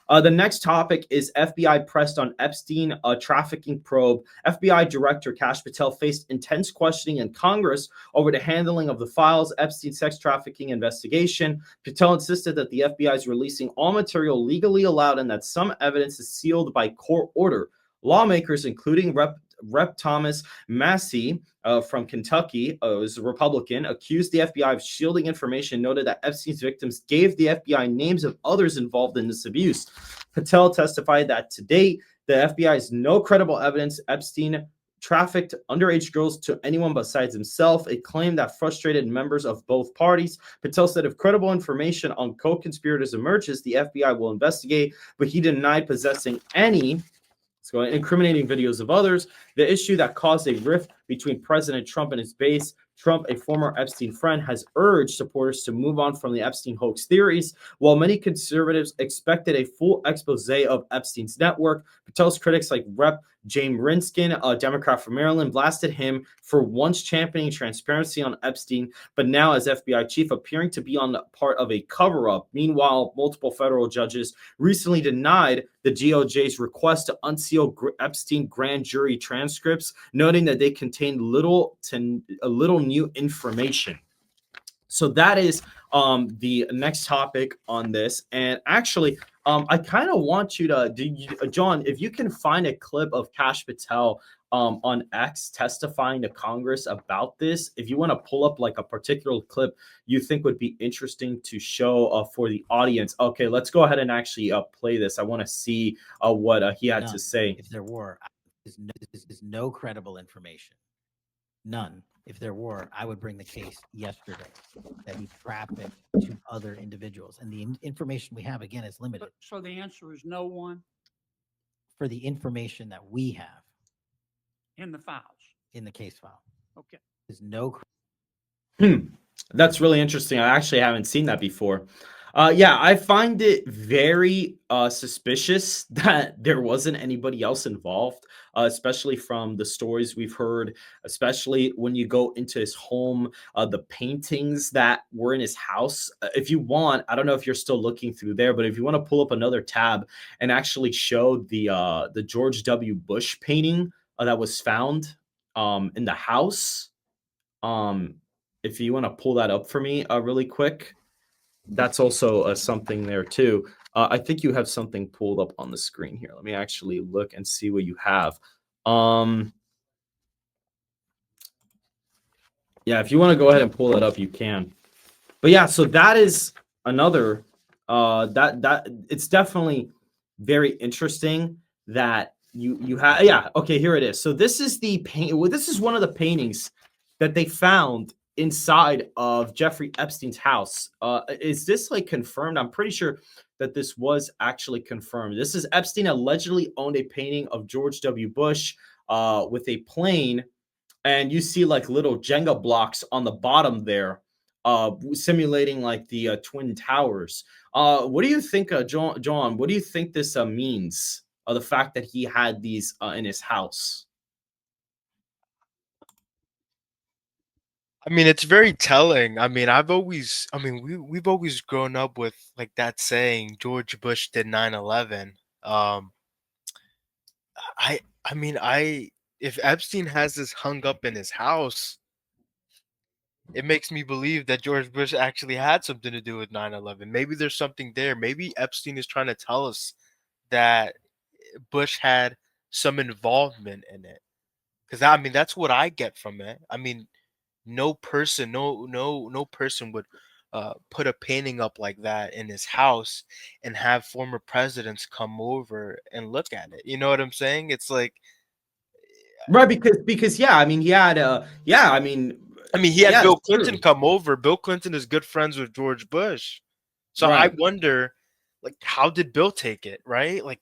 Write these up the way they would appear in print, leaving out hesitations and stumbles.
The next topic is FBI pressed on Epstein trafficking probe. FBI Director Kash Patel faced intense questioning in Congress over the handling of the files Epstein sex trafficking investigation. Patel insisted that the FBI is releasing all material legally allowed and that some evidence is sealed by court order. Lawmakers, including Rep. Thomas Massie from Kentucky, is a Republican, accused the FBI of shielding information, noted that Epstein's victims gave the FBI names of others involved in this abuse. Patel testified that to date, the FBI has no credible evidence Epstein trafficked underage girls to anyone besides himself, a claim that frustrated members of both parties. Patel said if credible information on co-conspirators emerges, the FBI will investigate, but he denied possessing any incriminating videos of others. The issue that caused a rift between President Trump and his base. Trump, a former Epstein friend, has urged supporters to move on from the Epstein hoax theories. While many conservatives expected a full expose of Epstein's network, Patel's critics like Rep. James Rinskin, a Democrat from Maryland, blasted him for once championing transparency on Epstein, but now as FBI chief appearing to be on the part of a cover-up. Meanwhile, multiple federal judges recently denied the DOJ's request to unseal Epstein grand jury transcripts, noting that they contained little new information. So that is the next topic on this. And actually, I kind of want you to, John, if you can find a clip of Kash Patel on X testifying to Congress about this, if you want to pull up like a particular clip you think would be interesting to show for the audience. Okay, let's go ahead and actually play this. I want to see what he had to say. If there were, is no credible information. None. If there were, I would bring the case yesterday that he trafficked to other individuals. And the information we have, again, is limited. So the answer is no one? For the information that we have. In the files? In the case file. Okay. There's no... That's really interesting. I actually haven't seen that before. Yeah, I find it very suspicious that there wasn't anybody else involved, especially from the stories we've heard, especially when you go into his home, the paintings that were in his house. If you want, I don't know if you're still looking through there, but if you want to pull up another tab and actually show the George W. Bush painting that was found in the house, if you want to pull that up for me really quick. That's also something there too. I think you have something pulled up on the screen here. Let me actually look and see what you have. Yeah, if you want to go ahead and pull it up, you can. But yeah, so that is another that it's definitely very interesting that you have. Yeah, okay, here it is. So this is the paint. Well, this is one of the paintings that they found inside of Jeffrey Epstein's house. Is this like confirmed? I'm pretty sure that this was actually confirmed. This is Epstein allegedly owned a painting of George W. Bush with a plane, and you see like little Jenga blocks on the bottom there, simulating like the Twin Towers. What do you think, John? What do you think this means? The fact that he had these in his house. I mean, it's very telling. I mean, we've always grown up with like that saying, George Bush did 9/11. If Epstein has this hung up in his house, it makes me believe that George Bush actually had something to do with 9/11. Maybe there's something there. Maybe Epstein is trying to tell us that Bush had some involvement in it. Because I mean, that's what I get from it. I mean, no person would put a painting up like that in his house and have former presidents come over and look at it. You know what I'm saying? It's like, right, because yeah, I mean, he had he had Bill Clinton come over. Bill Clinton is good friends with George Bush, so right. I wonder, like, how did Bill take it? Right, like,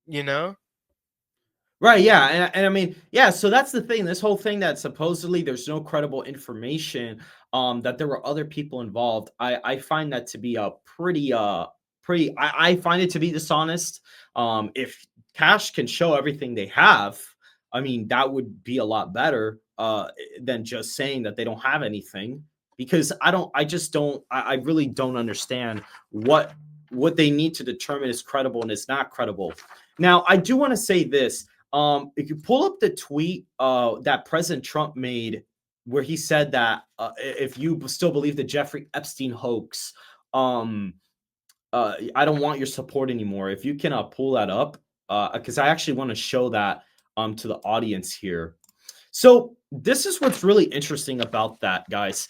you know. Right, yeah, and I mean, yeah, so that's the thing. This whole thing that supposedly there's no credible information, that there were other people involved. I find that to be a pretty. I find it to be dishonest. If Kash can show everything they have, I mean, that would be a lot better than just saying that they don't have anything. Because I really don't understand what what they need to determine is credible and is not credible. Now, I do want to say this. If you pull up the tweet that President Trump made, where he said that if you still believe the Jeffrey Epstein hoax, I don't want your support anymore. If you can pull that up, because I actually want to show that to the audience here. So this is what's really interesting about that, guys.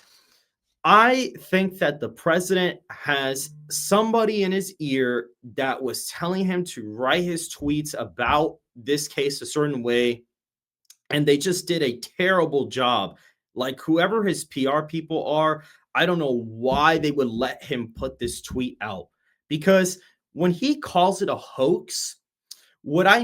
I think that the president has somebody in his ear that was telling him to write his tweets about this case a certain way, and they just did a terrible job. Like, whoever his PR people are, I don't know why they would let him put this tweet out, because when he calls it a hoax, what I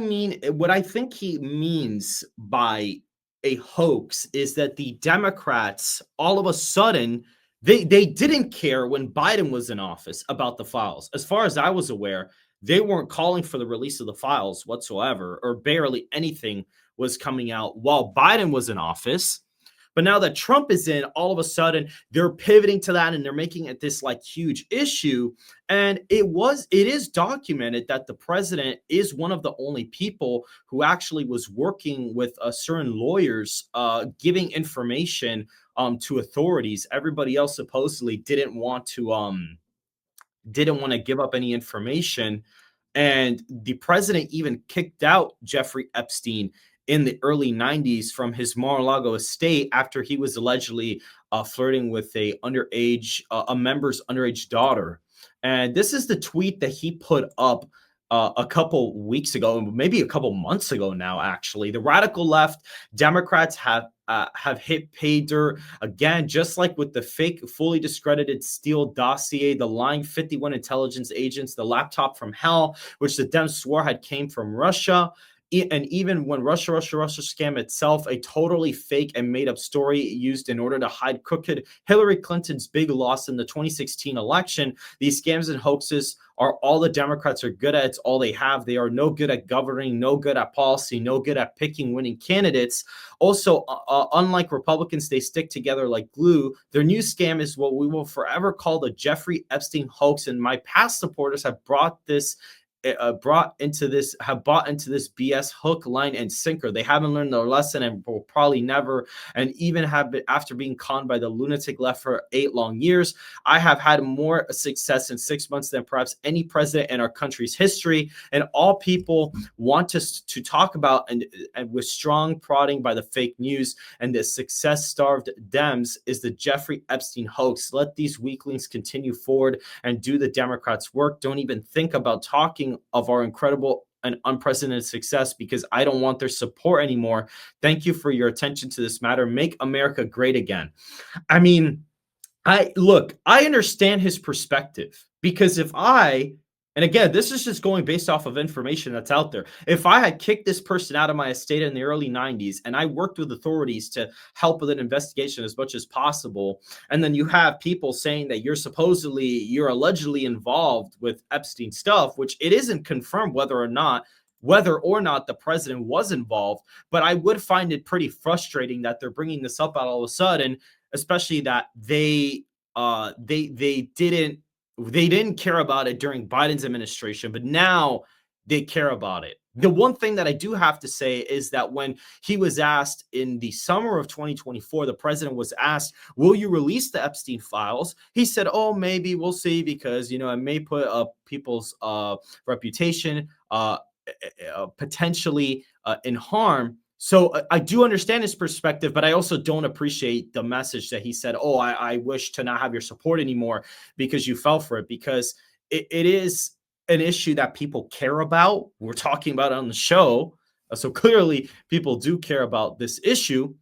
think he means by a hoax is that the Democrats all of a sudden they didn't care when Biden was in office about the files. As far as I was aware, they weren't calling for the release of the files whatsoever, or barely anything was coming out while Biden was in office. But now that Trump is in, all of a sudden they're pivoting to that and they're making it this like huge issue. And it is documented that the president is one of the only people who actually was working with certain lawyers, giving information to authorities. Everybody else supposedly didn't want to give up any information. And the president even kicked out Jeffrey Epstein in the early 90s from his Mar-a-Lago estate after he was allegedly flirting with a member's underage daughter. And this is the tweet that he put up a couple weeks ago, maybe a couple months ago now, actually. The radical left Democrats have hit pay dirt again, just like with the fake, fully discredited Steele dossier, the lying 51 intelligence agents, the laptop from hell, which the Dems swore had came from Russia. And even when Russia scam itself, a totally fake and made up story used in order to hide crooked Hillary Clinton's big loss in the 2016 election. These scams and hoaxes are all the Democrats are good at. It's all they have. They are no good at governing, no good at policy, no good at picking winning candidates. Also, unlike Republicans, they stick together like glue. Their new scam is what we will forever call the Jeffrey Epstein hoax. And my past supporters have bought into this BS hook, line, and sinker. They haven't learned their lesson and will probably never. And even have been, after being conned by the lunatic left for 8 long years, I have had more success in 6 months than perhaps any president in our country's history. And all people want us to talk about, and with strong prodding by the fake news and the success-starved Dems, is the Jeffrey Epstein hoax. Let these weaklings continue forward and do the Democrats' work. Don't even think about talking of our incredible and unprecedented success, because I don't want their support anymore. Thank you for your attention to this matter. Make America great again. I mean, I understand his perspective, because and again, this is just going based off of information that's out there. If I had kicked this person out of my estate in the early 90s and I worked with authorities to help with an investigation as much as possible, and then you have people saying that you're allegedly involved with Epstein stuff, which it isn't confirmed whether or not the president was involved, but I would find it pretty frustrating that they're bringing this up all of a sudden, especially that they didn't care about it during Biden's administration, but now they care about it. The one thing that I do have to say is that when he was asked in the summer of 2024, the president was asked, will you release the Epstein files? He said, oh, maybe, we'll see, because, it may put people's reputation potentially in harm. So I do understand his perspective, but I also don't appreciate the message that he said, oh, I wish to not have your support anymore because you fell for it, because it is an issue that people care about. We're talking about it on the show. So clearly people do care about this issue.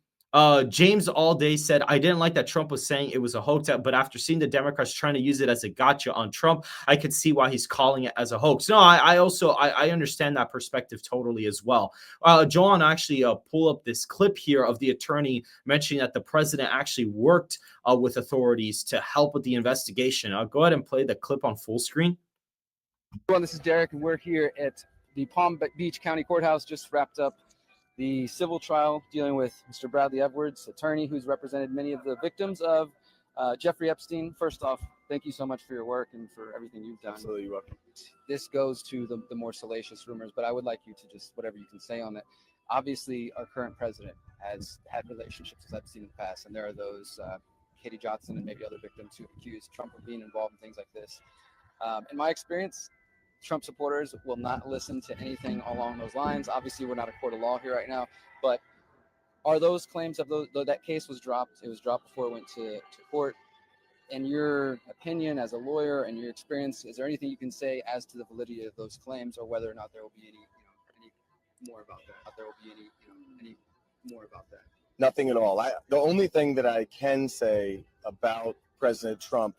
James all day said, I didn't like that Trump was saying it was a hoax, but after seeing the Democrats trying to use it as a gotcha on Trump, I could see why he's calling it as a hoax. No, I understand that perspective totally as well. John, actually pull up this clip here of the attorney mentioning that the president actually worked with authorities to help with the investigation. I'll go ahead and play the clip on full screen. Everyone, this is Derek, and we're here at the Palm Beach County Courthouse. Just wrapped up the civil trial dealing with Mr. Bradley Edwards, attorney who's represented many of the victims of Jeffrey Epstein, first off, thank you so much for your work and for everything you've done. Absolutely welcome. This goes to the more salacious rumors, but I would like you to just, whatever you can say on it. Obviously, our current president has had relationships with Epstein in the past, and there are those Katie Johnson and maybe other victims who accuse Trump of being involved in things like this. In my experience, Trump supporters will not listen to anything along those lines. Obviously, we're not a court of law here right now, but are those claims of those, though that case was dropped, it was dropped before it went to court. In your opinion as a lawyer and your experience, is there anything you can say as to the validity of those claims, or whether or not there will be any more about that? Nothing at all. The only thing that I can say about President Trump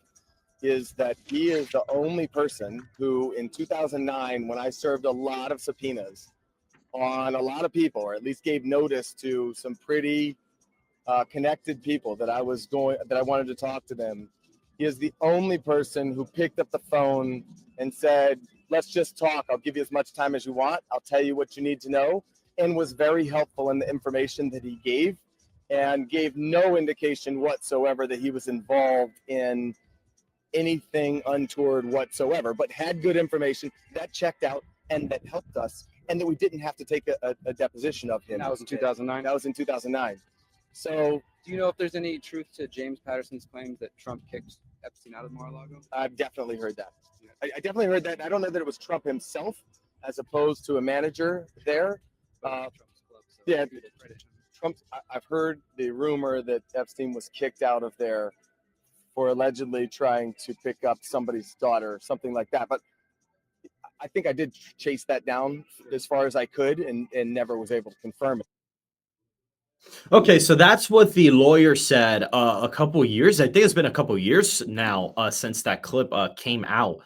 is that he is the only person who, in 2009, when I served a lot of subpoenas on a lot of people, or at least gave notice to some pretty connected people that I wanted to talk to them, he is the only person who picked up the phone and said, let's just talk. I'll give you as much time as you want. I'll tell you what you need to know, and was very helpful in the information that he gave, and gave no indication whatsoever that he was involved in anything untoward whatsoever, but had good information that checked out and that helped us, and that we didn't have to take a deposition of him. That was in 2009. That was in 2009. So Do you know if there's any truth to James Patterson's claims that Trump kicked Epstein out of Mar-a-Lago? I've definitely heard that. I definitely heard that. I don't know that it was Trump himself as opposed to a manager there. Trump's club, so yeah. you did credit him. I've heard the rumor that Epstein was kicked out of there for allegedly trying to pick up somebody's daughter, something like that. But I think I did chase that down as far as I could, and never was able to confirm it. Okay, so that's what the lawyer said a couple years. I think it's been a couple years now since that clip came out.